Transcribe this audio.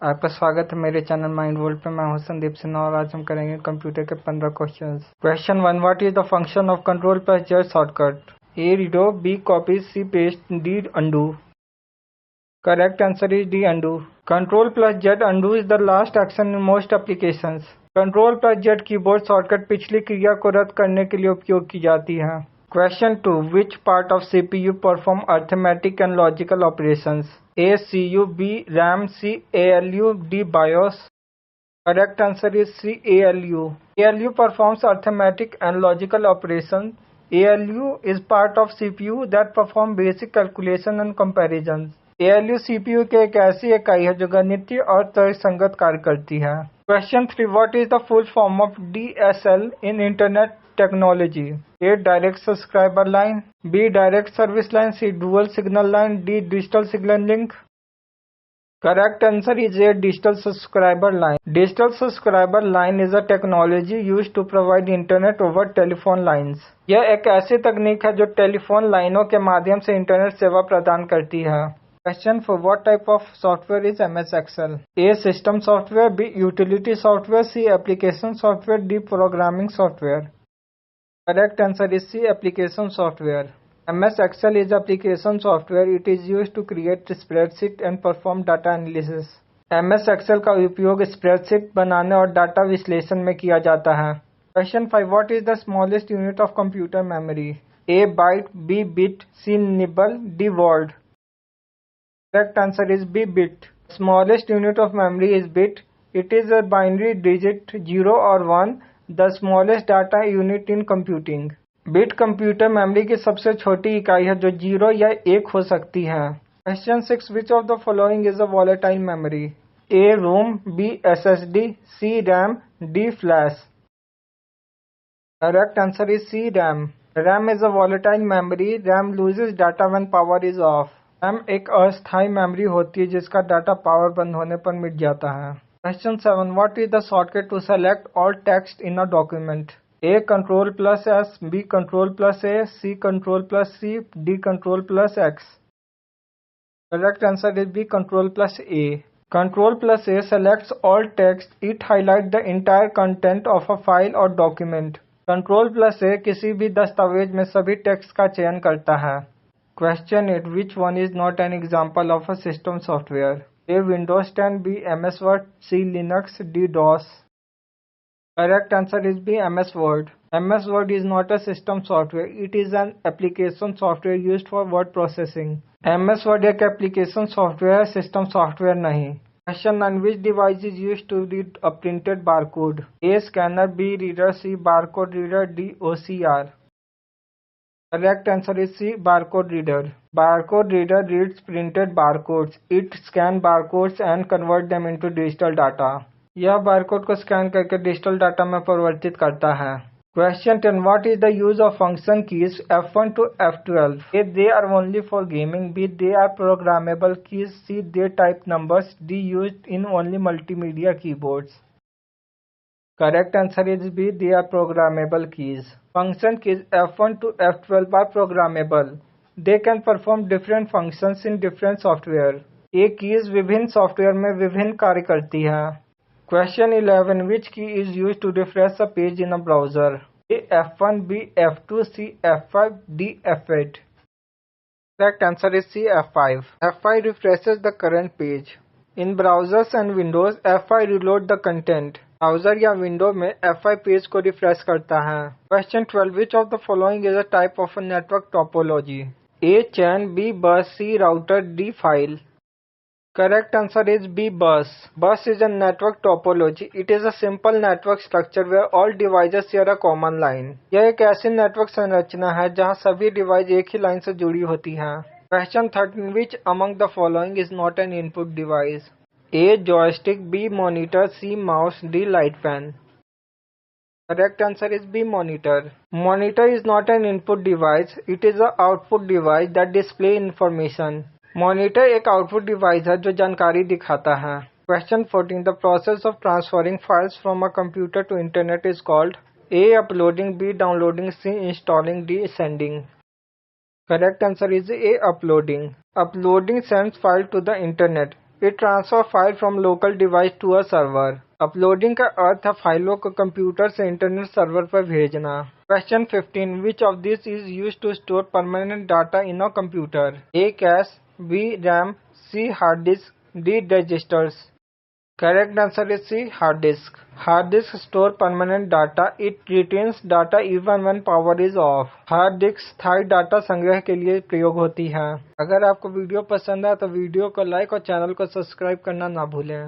आपका स्वागत है मेरे चैनल माइंड वर्ल्ड पे। मैं हूं संदीप सिन्हा और आज हम करेंगे कंप्यूटर के 15 questions. Question 1, what is the function of control plus Z shortcut? A redo, B copy, C paste, D undo. Correct answer is D undo. Control plus Z undo is the last action in most applications. Control plus Z keyboard shortcut पिछली क्रिया को रद्द करने के लिए उपयोग की जाती है। Question 2. Which part of CPU perform arithmetic and logical operations? A. CU, B. RAM, C. ALU, D. BIOS. Correct answer is C. ALU. ALU performs arithmetic and logical operations. ALU is part of CPU that perform basic calculation and comparisons. ALU CPU की एक ऐसी इकाई है जो गणितीय और तर्कसंगत कार्य करती है। Question 3. What is the full form of DSL in Internet technology? A. Direct subscriber line, B. Direct service line, C. Dual signal line, D. Digital signal link. Correct answer is A. Digital subscriber line. Digital subscriber line is a technology used to provide internet over telephone lines. यह एक ऐसी तकनीक है जो telephone लाइनों के माध्यम से इंटरनेट सेवा प्रदान करती है। Question 4. What type of software is MS Excel? A. System software, B. Utility software, C. Application software, D. Programming software. Correct answer is C. Application software. MS Excel is application software. It is used to create spreadsheet and perform data analysis. MS Excel का उपयोग spreadsheet बनाने और data विश्लेषण में किया जाता है। Question 5. What is the smallest unit of computer memory? A. Byte, B. Bit, C. Nibble, D. Word. Correct answer is B. Bit. Smallest unit of memory is bit. It is a binary digit 0 or 1, the smallest data unit in computing. Bit computer memory की सबसे छोटी इकाई है जो 0 या 1 हो सकती है। Question 6. Which of the following is a volatile memory? A. ROM, B. SSD, C. RAM, D. Flash. Correct answer is C. RAM. RAM is a volatile memory. RAM loses data when power is off. RAM एक अस्थायी memory होती है जिसका data power बंद होने पर मिट जाता है। Question 7. What is the shortcut to select all text in a document? A. Control plus S, B. Control plus A, C. Control plus C, D. Control plus X. Correct answer is B. Control plus A. Control plus A selects all text. It highlights the entire content of a file or document. Control plus A किसी भी दस्तावेज में सभी text का चयन करता है। Question 8. Which one is not an example of a system software? A. Windows 10, B. MS Word, C. Linux, D. DOS. Correct answer is B. MS Word. MS Word is not a system software. It is an application software used for word processing. MS Word एक application software है, system software नहीं। Question 9. Which device is used to read a printed barcode? A. Scanner, B. Reader, C. Barcode reader, D. OCR. Correct answer is C. Barcode reader. Barcode reader reads printed barcodes. It scans barcodes and converts them into digital data. यह barcode को scan करके digital data में परिवर्तित करता है। Question 10. What is the use of function keys F1 to F12? A. They are only for gaming. B. They are programmable keys. C. They type numbers. D. Used in only multimedia keyboards. Correct answer is B. They are programmable keys. Function keys F1 to F12 are programmable. They can perform different functions in different software. ये keys विभिन्न software में विभिन्न कार्य करती है। Question 11. Which key is used to refresh a page in a browser? A. F1, B. F2, C. F5, D. F8. Correct answer is C. F5. F5 refreshes the current page. In browsers and Windows, F5 reload the content. Browser या window में F5 page को refresh करता है। Question 12. Which of the following is a type of a network topology? A. Chain, B. Bus, C. Router, D. File. Correct answer is B. Bus. Bus is a network topology. It is a simple network structure where all devices share a common line. यह एक ऐसी network संरचना है जहां सभी device एक ही line से जुड़ी होती हैं। Question 13. Which among the following is not an input device? A. Joystick, B. Monitor, C. Mouse, D. Light fan. Correct answer is B. Monitor. Monitor is not an input device. It is an output device that display information. Monitor एक output device है जो जानकारी दिखाता है। Question 14. The process of transferring files from a computer to internet is called A. Uploading, B. Downloading, C. Installing, D. Sending. Correct answer is A. Uploading. Uploading sends file to the internet. It transfer file from local device to a server. Uploading का अर्थ है फाइलों को computer से internet server पर भेजना। Question 15 which of this is used to store permanent data in a computer? A cache, B RAM, C hard disk, D registers. Correct answer is C. Hard disk. Hard disk store permanent data. It retains data even when power is off. Hard disk स्थायी data संग्रह के लिए प्रयोग होती है। अगर आपको video पसंद आए तो वीडियो को लाइक और चैनल को सब्सक्राइब करना ना भूलें।